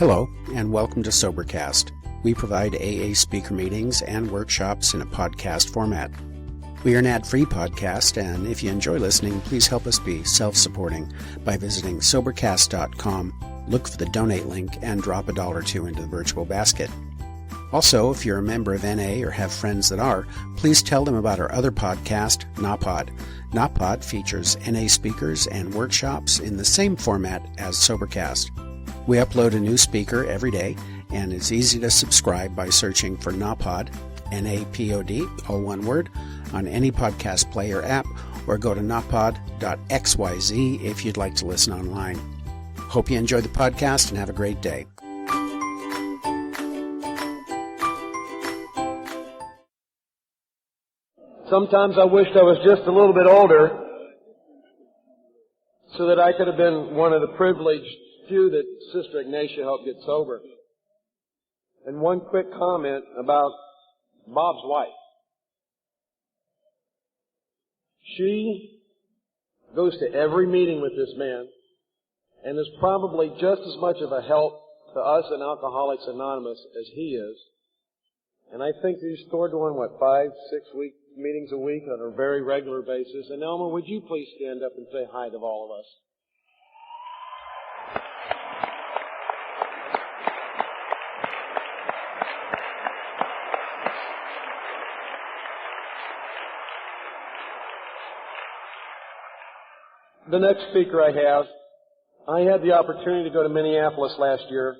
Hello, and welcome to Sobercast. We provide AA speaker meetings and workshops in a podcast format. We are an ad-free podcast, and if you enjoy listening, please help us be self-supporting by visiting Sobercast.com, look for the donate link, and drop $1 or $2 into the virtual basket. Also, if you're a member of NA or have friends that are, please tell them about our other podcast, NAPOD. NAPOD features NA speakers and workshops in the same format as Sobercast. We upload a new speaker every day, and it's easy to subscribe by searching for NAPOD, N-A-P-O-D, all one word, on any podcast player app, or go to napod.xyz if you'd like to listen online. Hope you enjoy the podcast and have a great day. Sometimes I wished I was just a little bit older so that I could have been one of the privileged few that Sister Ignatia helped get sober. And one quick comment about Bob's wife. She goes to every meeting with this man and is probably just as much of a help to us in Alcoholics Anonymous as he is. And I think he's still doing, 5-6 meetings a week on a very regular basis. And Elma, would you please stand up and say hi to all of us? The next speaker I had the opportunity to go to Minneapolis last year,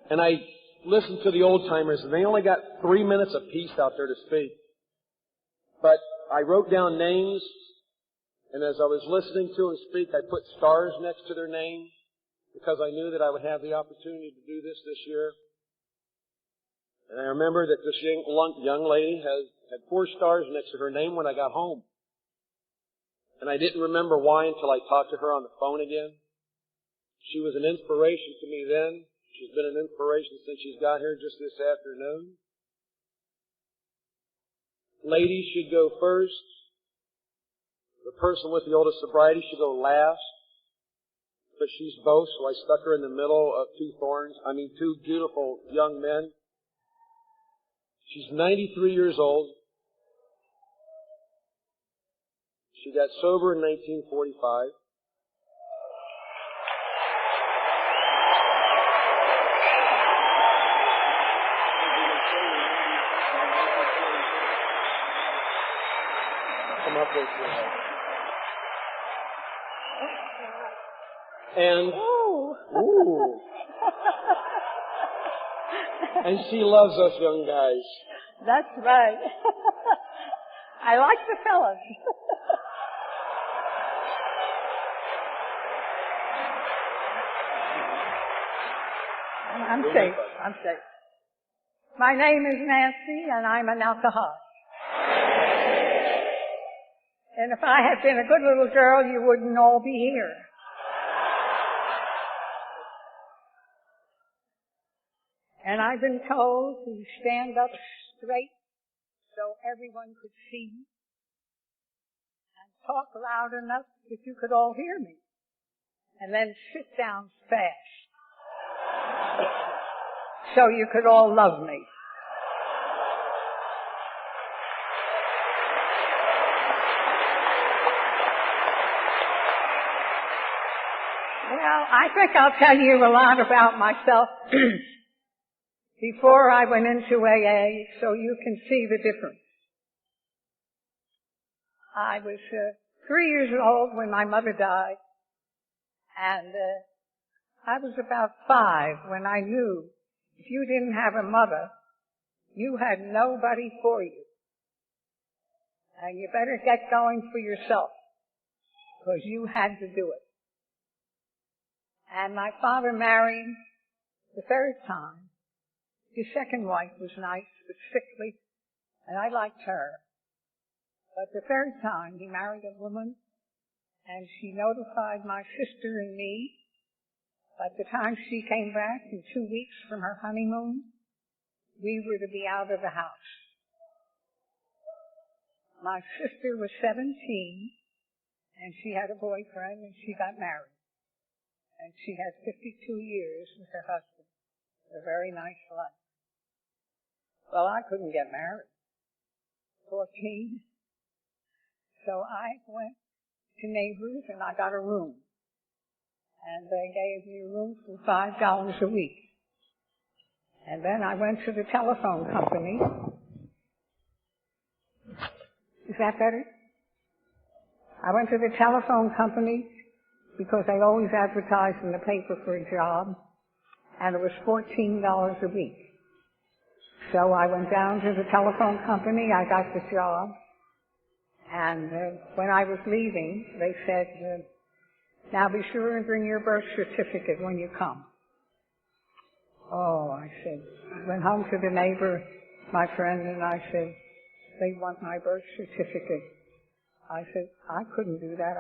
and I listened to the old-timers, and they only got 3 minutes apiece out there to speak. But I wrote down names, and as I was listening to them speak, I put stars next to their name because I knew that I would have the opportunity to do this year. And I remember that this young lady had 4 stars next to her name when I got home. And I didn't remember why until I talked to her on the phone again. She was an inspiration to me then. She's been an inspiration since she's got here just this afternoon. Ladies should go first. The person with the oldest sobriety should go last. But she's both, so I stuck her in the middle of two beautiful young men. She's 93 years old. She got sober in 1945. Come up with and ooh. And she loves us young guys. That's right. I like the fellas. I'm safe. My name is Nancy, and I'm an alcoholic. And if I had been a good little girl, you wouldn't all be here. And I've been told to stand up straight so everyone could see me and talk loud enough that you could all hear me. And then sit down fast so you could all love me. Well, I think I'll tell you a lot about myself before I went into AA so you can see the difference. I was 3 years old when my mother died, and I was about 5 when I knew if you didn't have a mother, you had nobody for you. And you better get going for yourself, because you had to do it. And my father married the third time. His second wife was nice, but sickly, and I liked her. But the third time, he married a woman, and she notified my sister and me. By the time she came back in 2 weeks from her honeymoon, we were to be out of the house. My sister was 17, and she had a boyfriend, and she got married. And she had 52 years with her husband. A very nice life. Well, I couldn't get married. 14. So I went to Neighbors and I got a room. And they gave me a room for $5 a week. And then I went to the telephone company. Is that better? I went to the telephone company because they always advertised in the paper for a job, and it was $14 a week. So I went down to the telephone company, I got the job, and when I was leaving, they said, now be sure and bring your birth certificate when you come. Oh, I said, I went home to the neighbor, my friend, and I said, they want my birth certificate. I said, I couldn't do that.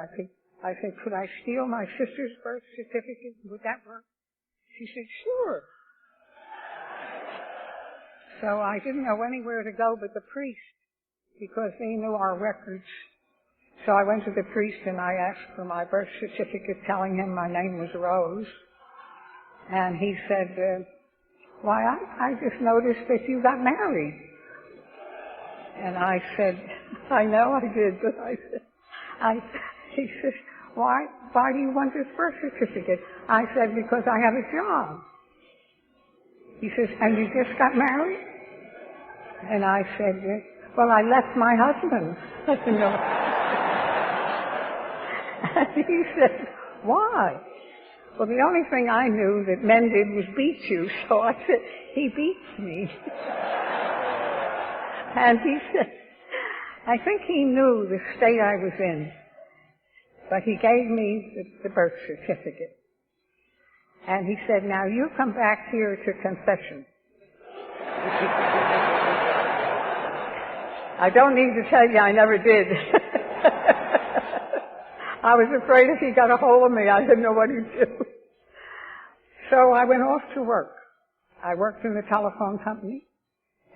I said, could I steal my sister's birth certificate? Would that work? She said, sure. So I didn't know anywhere to go but the priest because they knew our records. So I went to the priest and I asked for my birth certificate, telling him my name was Rose. And he said, why, I just noticed that you got married. And I said, I know I did, but he says, why do you want this birth certificate? I said, because I have a job. He says, and you just got married? And I said, well, I left my husband. You know. And he said, why? Well, the only thing I knew that men did was beat you, so I said, he beats me. And he said, I think he knew the state I was in, but he gave me the birth certificate. And he said, now you come back here to confession. I don't need to tell you I never did. I was afraid if he got a hold of me, I didn't know what he'd do. So I went off to work. I worked in the telephone company,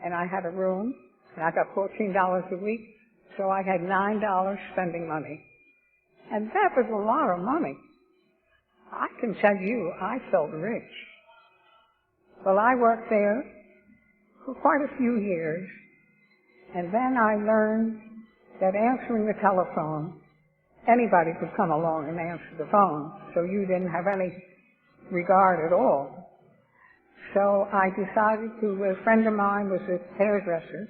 and I had a room, and I got $14 a week, so I had $9 spending money. And that was a lot of money. I can tell you, I felt rich. Well, I worked there for quite a few years, and then I learned that answering the telephone, anybody could come along and answer the phone, so you didn't have any regard at all. So I decided a friend of mine was a hairdresser,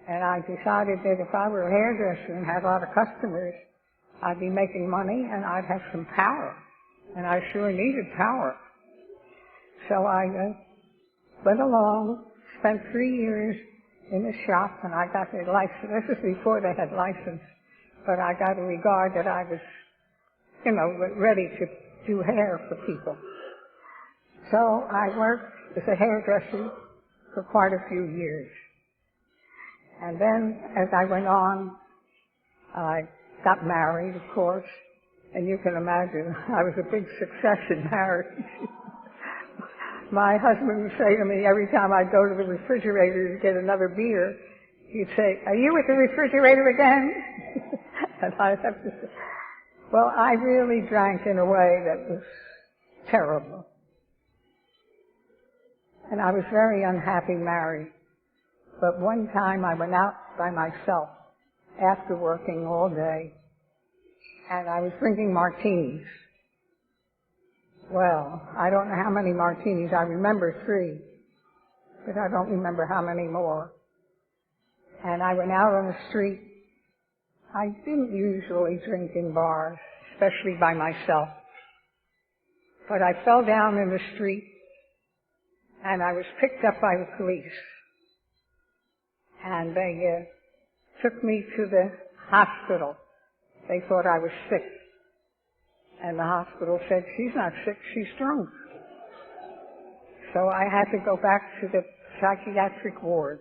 and I decided that if I were a hairdresser and had a lot of customers, I'd be making money and I'd have some power. And I sure needed power. So I went along, spent 3 years in the shop, and I got a license. This is before they had license, but I got a regard that I was, ready to do hair for people. So I worked as a hairdresser for quite a few years. And then, as I went on, I got married, of course, and you can imagine I was a big success in marriage. My husband would say to me every time I'd go to the refrigerator to get another beer, he'd say, are you at the refrigerator again? And I'd have to say, well, I really drank in a way that was terrible. And I was very unhappy married. But one time I went out by myself after working all day, and I was drinking martinis. Well, I don't know how many martinis. I remember 3, but I don't remember how many more. And I went out on the street. I didn't usually drink in bars, especially by myself. But I fell down in the street, and I was picked up by the police. And they took me to the hospital. They thought I was sick. And the hospital said, she's not sick, she's drunk. So I had to go back to the psychiatric ward.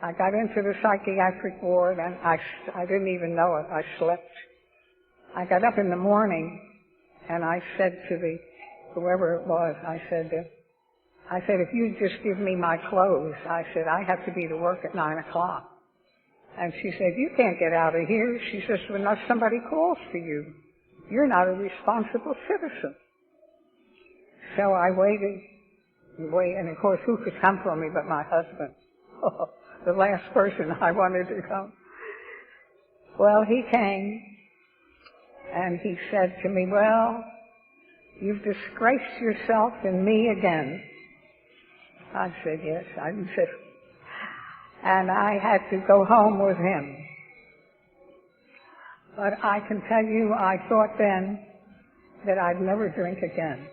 I got into the psychiatric ward, and I didn't even know it. I slept. I got up in the morning, and I said to whoever it was, I said, if you just give me my clothes, I said, I have to be to work at 9 o'clock. And she said, you can't get out of here. She says, unless somebody calls for you. you're not a responsible citizen. So I waited and waited, and of course, who could come for me but my husband? The last person I wanted to come. Well, he came, and he said to me, well, you've disgraced yourself and me again. I said, yes, I did. And I had to go home with him. But I can tell you, I thought then that I'd never drink again.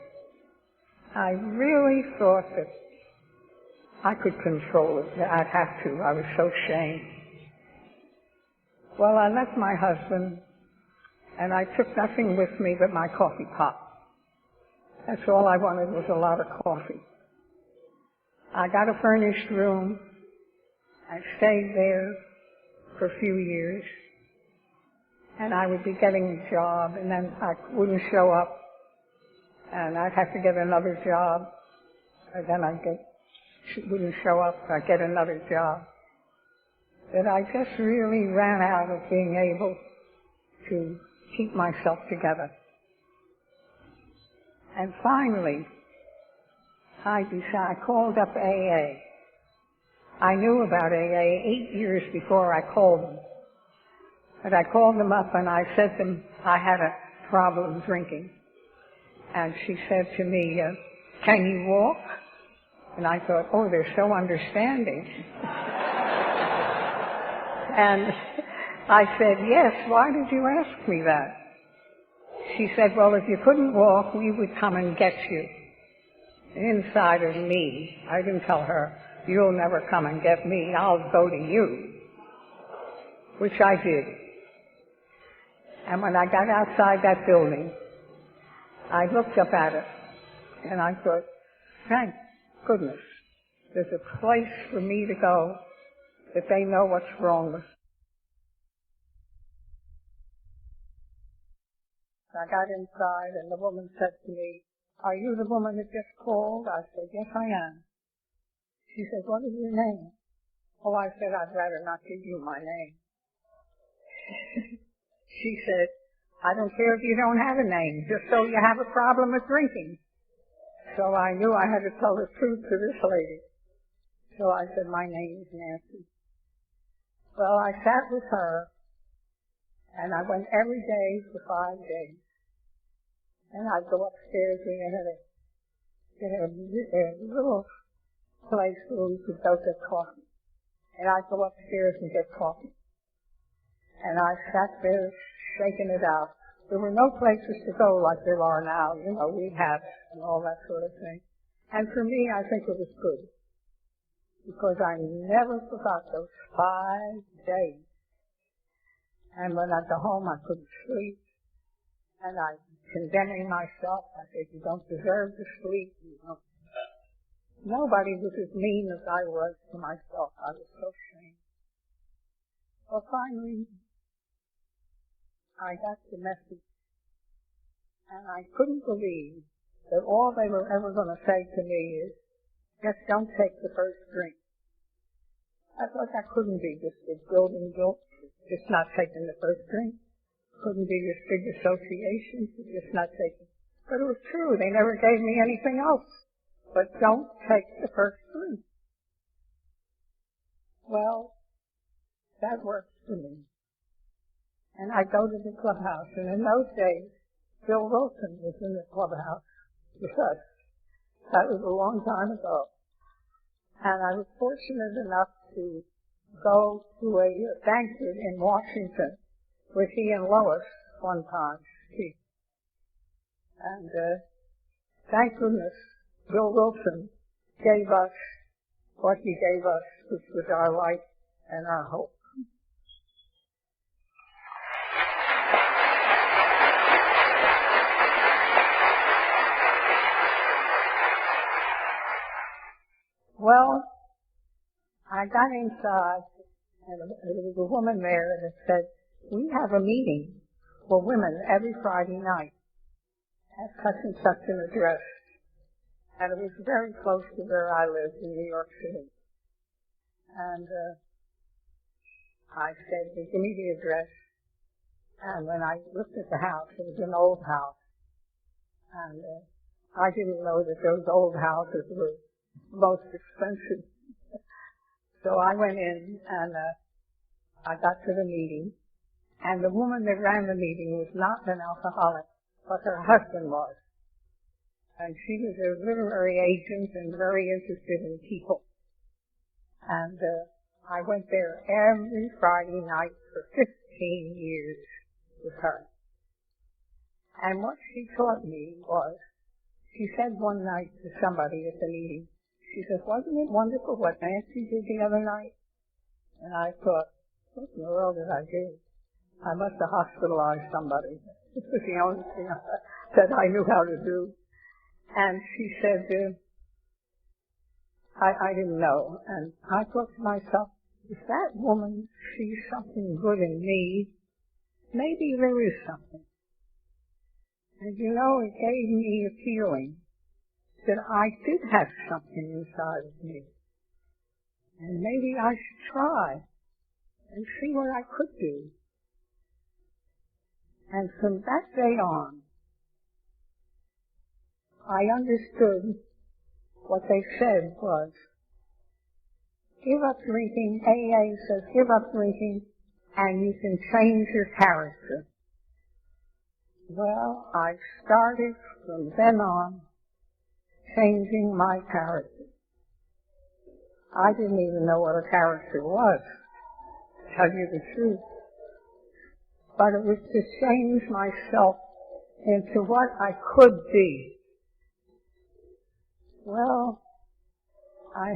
I really thought that I could control it, that I'd have to. I was so ashamed. Well, I left my husband, and I took nothing with me but my coffee pot. That's all I wanted was a lot of coffee. I got a furnished room. I stayed there for a few years. And I would be getting a job, and then I wouldn't show up, and I'd have to get another job, and then wouldn't show up, I'd get another job. That I just really ran out of being able to keep myself together. And finally, I called up AA. I knew about AA 8 years before I called them. But I called them up and I said to them I had a problem drinking. And she said to me, can you walk? And I thought, oh, they're so understanding. And I said, yes, why did you ask me that? She said, well, if you couldn't walk, we would come and get you. Inside of me, I didn't tell her, you'll never come and get me, I'll go to you. Which I did. And when I got outside that building, I looked up at it, and I thought, thank goodness, there's a place for me to go that they know what's wrong with. I got inside, and the woman said to me, are you the woman that just called? I said, yes, I am. She said, what is your name? Oh, I said, I'd rather not give you my name. She said, I don't care if you don't have a name, just so you have a problem with drinking. So I knew I had to tell the truth to this lady. So I said, my name is Nancy. Well, I sat with her, and I went every day for 5 days. And I'd go upstairs, we had a little place where we could go get coffee. And I'd go upstairs and get coffee. And I sat there shaking it out. There were no places to go like there are now, rehab and all that sort of thing. And for me, I think it was good. Because I never forgot those 5 days. And when I'd go home, I couldn't sleep. And I was condemning myself. I said, you don't deserve to sleep. Nobody was as mean as I was to myself. I was so ashamed. Well, finally, I got the message, and I couldn't believe that all they were ever going to say to me is, just don't take the first drink. I thought that couldn't be just a building guilt, just not taking the first drink. Couldn't be this big association for just not taking. But it was true. They never gave me anything else. But don't take the first drink. Well, that worked for me. And I go to the clubhouse, and in those days, Bill Wilson was in the clubhouse with us. That was a long time ago. And I was fortunate enough to go to a banquet in Washington with he and Lois one time. And thank goodness Bill Wilson gave us what he gave us, which was our light and our hope. Well, I got inside, and there was a woman there that said, we have a meeting for women every Friday night at such and such an address. And it was very close to where I lived in New York City. And I said, give me the address. And when I looked at the house, it was an old house. And I didn't know that those old houses were most expensive. So I went in and I got to the meeting. And the woman that ran the meeting was not an alcoholic, but her husband was. And she was a literary agent and very interested in people. And I went there every Friday night for 15 years with her. And what she taught me was, she said one night to somebody at the meeting, she says, "Wasn't it wonderful what Nancy did the other night?" And I thought, what in the world did I do? I must have hospitalized somebody. This was the only thing that I knew how to do. And she said, I didn't know. And I thought to myself, if that woman sees something good in me, maybe there is something. And you know, it gave me a feeling that I did have something inside of me. And maybe I should try and see what I could do. And from that day on, I understood what they said was, give up drinking. AA says, give up drinking, and you can change your character. Well, I started from then on changing my character. I didn't even know what a character was, to tell you the truth. But it was to change myself into what I could be. Well, I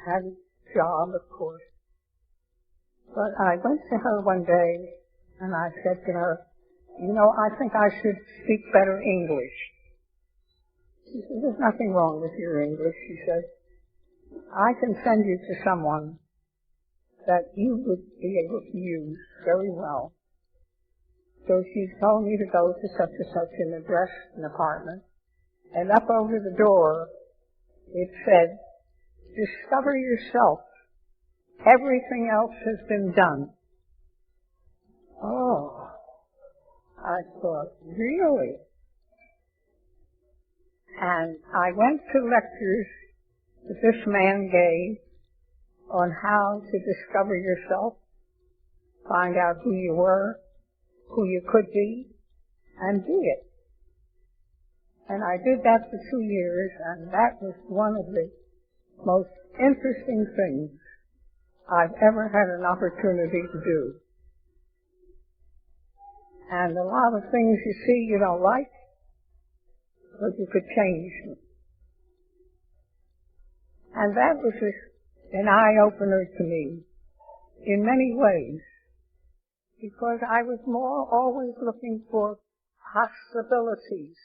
had a job, of course. But I went to her one day and I said to her, you know, I think I should speak better English. She said, there's nothing wrong with your English. She said, I can send you to someone that you would be able to use very well. So she told me to go to such and such an address, an apartment, and up over the door it said, discover yourself. Everything else has been done. Oh, I thought, really? And I went to lectures that this man gave on how to discover yourself, find out who you were, who you could be, and do it. And I did that for 2 years, and that was one of the most interesting things I've ever had an opportunity to do. And a lot of things you see you don't like, but you could change them. And that was an eye-opener to me in many ways, because I was more always looking for possibilities,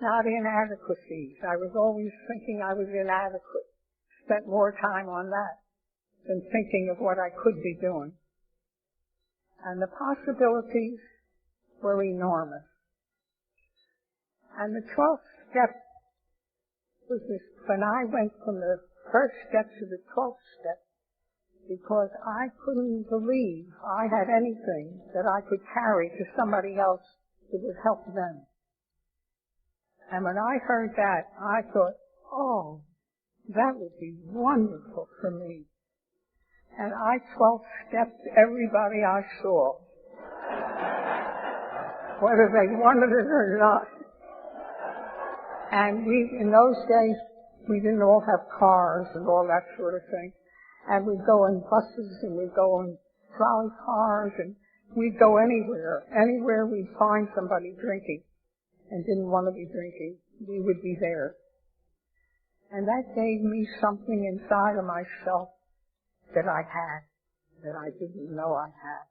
not inadequacies. I was always thinking I was inadequate. Spent more time on that than thinking of what I could be doing. And the possibilities were enormous. And the 12th step was this, when I went from the first step to the 12th step, because I couldn't believe I had anything that I could carry to somebody else that would help them. And when I heard that, I thought, oh, that would be wonderful for me. And I 12-stepped everybody I saw, whether they wanted it or not. And in those days, we didn't all have cars and all that sort of thing. And we'd go in buses and we'd go in trolley cars and we'd go anywhere. Anywhere we'd find somebody drinking and didn't want to be drinking, we would be there. And that gave me something inside of myself that I had, that I didn't know I had,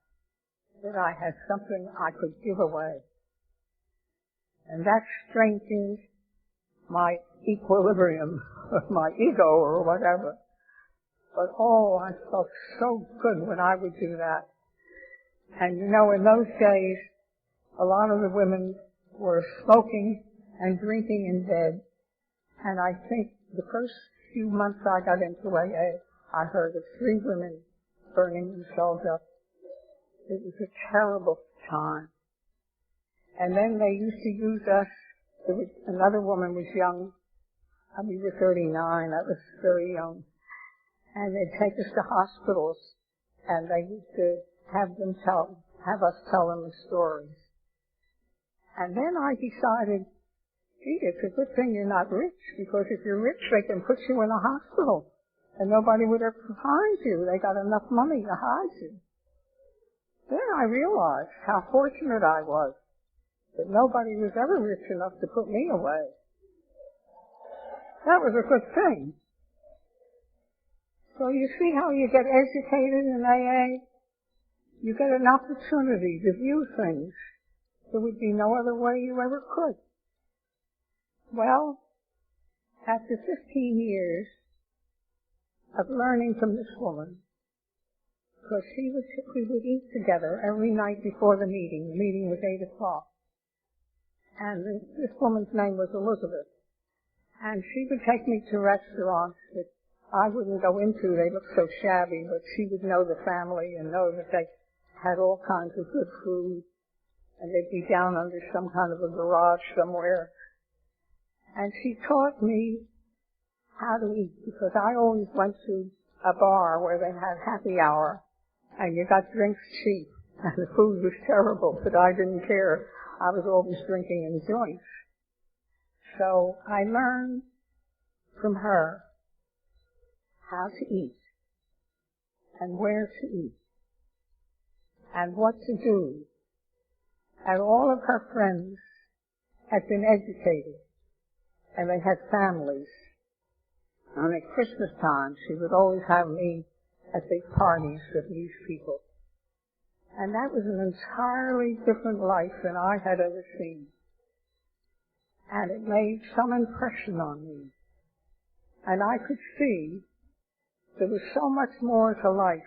that I had something I could give away. And that strengthened my equilibrium of my ego or whatever. But oh, I felt so good when I would do that. And you know, in those days, a lot of the women were smoking and drinking in bed. And I think the first few months I got into AA, I heard of 3 women burning themselves up It was a terrible time. And then they used to use us. Another woman was young. We were 39. I was very young. And they'd take us to hospitals, and they used to have us tell them the stories. And then I decided, gee, it's a good thing you're not rich, because if you're rich, they can put you in a hospital, and nobody would ever find you. They got enough money to hide you. Then I realized how fortunate I was that nobody was ever rich enough to put me away. That was a good thing. So you see how you get educated in AA? You get an opportunity to view things. There would be no other way you ever could. Well, after 15 years of learning from this woman, because we would eat together every night before the meeting. The meeting was 8 o'clock. And this woman's name was Elizabeth. And she would take me to restaurants that I wouldn't go into. They looked so shabby, but she would know the family and know that they had all kinds of good food. And they'd be down under some kind of a garage somewhere. And she taught me how to eat, because I always went to a bar where they had happy hour, and you got drinks cheap, and the food was terrible, but I didn't care. I was always drinking in joints. So I learned from her how to eat, and where to eat, and what to do. And all of her friends had been educated, and they had families. And at Christmas time, she would always have me at big parties with these people. And that was an entirely different life than I had ever seen. And it made some impression on me. And I could see there was so much more to life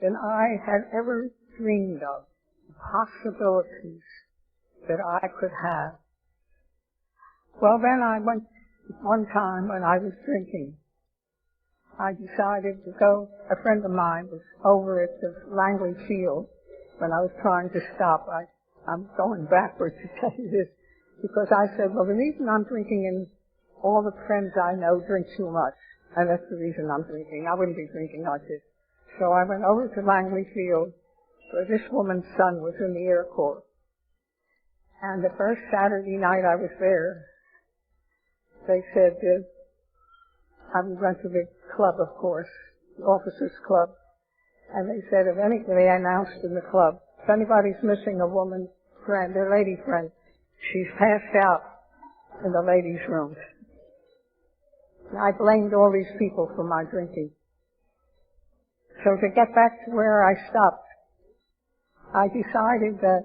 than I had ever dreamed of, possibilities that I could have. Well, then I went one time when I was drinking. I decided to go. A friend of mine was over at the Langley Field when I was trying to stop. I'm going backwards to tell you this, because I said, well, the reason I'm drinking and all the friends I know drink too much, and that's the reason I'm drinking. I wouldn't be drinking like this. So I went over to Langley Field, where this woman's son was in the Air Corps. And the first Saturday night I was there, they said, I went to the club, of course, the officers' club, and they said, they announced in the club, if anybody's missing a woman friend, their lady friend, she's passed out in the ladies' rooms. And I blamed all these people for my drinking. So to get back to where I stopped, I decided that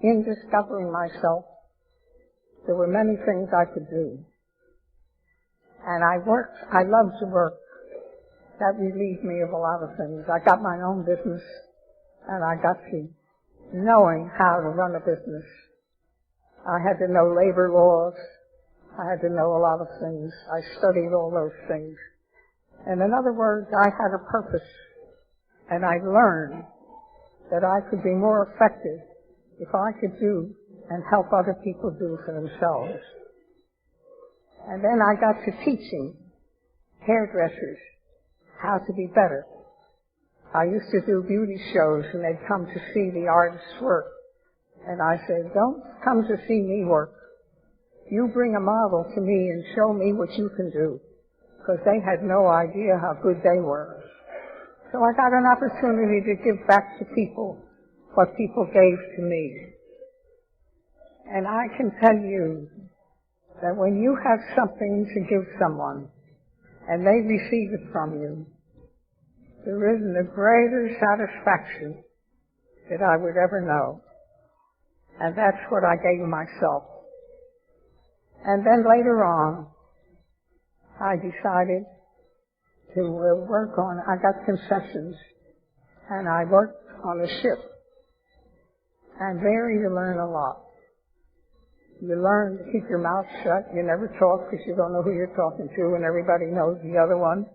in discovering myself, there were many things I could do. And I loved to work. That relieved me of a lot of things. I got my own business, and I got to knowing how to run a business. I had to know labor laws. I had to know a lot of things. I studied all those things. And in other words, I had a purpose, and I learned that I could be more effective if I could do and help other people do for themselves. And then I got to teaching hairdressers how to be better. I used to do beauty shows, and they'd come to see the artist's work. And I said, don't come to see me work. You bring a model to me and show me what you can do. Because they had no idea how good they were. So I got an opportunity to give back to people what people gave to me. And I can tell you that when you have something to give someone and they receive it from you, there isn't a greater satisfaction that I would ever know. And that's what I gave myself. And then later on, I decided to I got concessions, and I worked on a ship. And there you learn a lot. You learn to keep your mouth shut. You never talk because you don't know who you're talking to, and everybody knows the other one.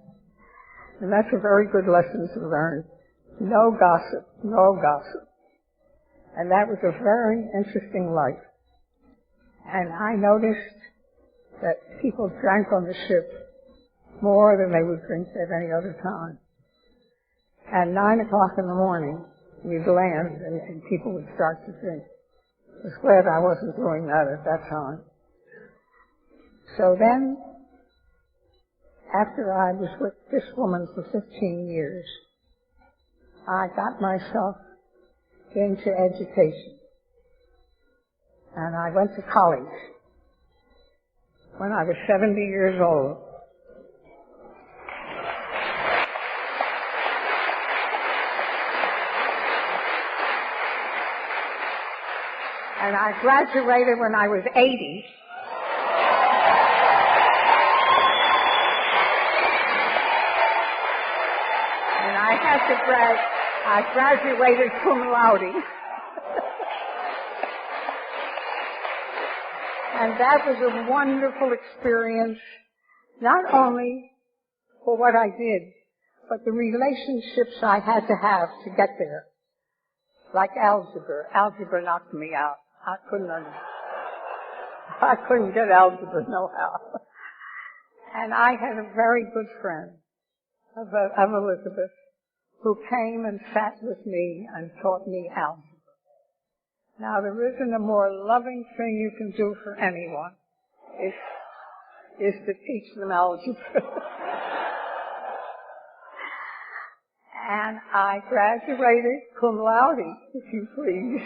And that's a very good lesson to learn. No gossip, no gossip. And that was a very interesting life. And I noticed that people drank on the ship more than they would drink at any other time. At 9 o'clock in the morning, we'd land and people would start to drink. I was glad I wasn't doing that at that time. So then, after I was with this woman for 15 years, I got myself into education. And I went to college when I was 70 years old. And I graduated when I was 80. And I graduated cum laude. And that was a wonderful experience, not only for what I did, but the relationships I had to have to get there. Like algebra. Algebra knocked me out. I couldn't get algebra no how. And I had a very good friend of Elizabeth who came and sat with me and taught me algebra. Now, there isn't a more loving thing you can do for anyone is to teach them algebra. And I graduated cum laude, if you please.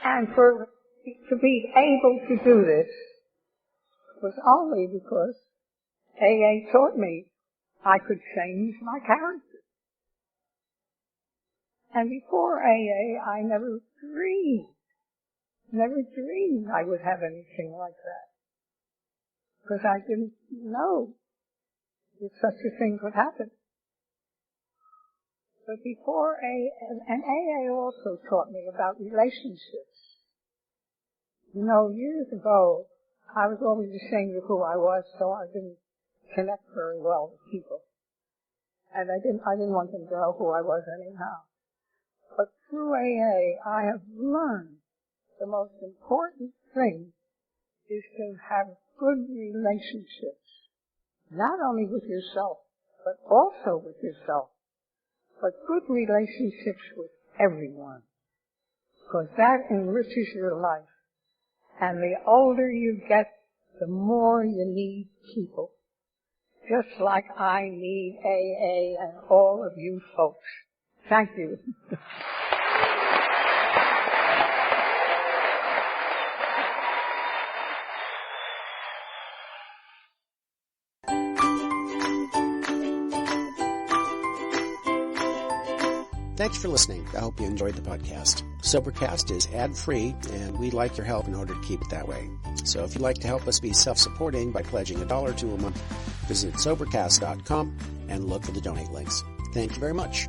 And to be able to do this was only because AA taught me I could change my character. And before AA, I never dreamed I would have anything like that. Because I didn't know that such a thing could happen. But before AA, and AA also taught me about relationships. You know, years ago, I was always ashamed of who I was, so I didn't connect very well with people. And I didn't want them to know who I was anyhow. But through AA, I have learned the most important thing is to have good relationships. Not only with yourself, but also with yourself. But good relationships with everyone. Because that enriches your life. And the older you get, the more you need people. Just like I need AA and all of you folks. Thank you. Thanks for listening. I hope you enjoyed the podcast. Sobercast is ad-free, and we'd like your help in order to keep it that way. So if you'd like to help us be self-supporting by pledging $1 or $2 a month, visit Sobercast.com and look for the donate links. Thank you very much.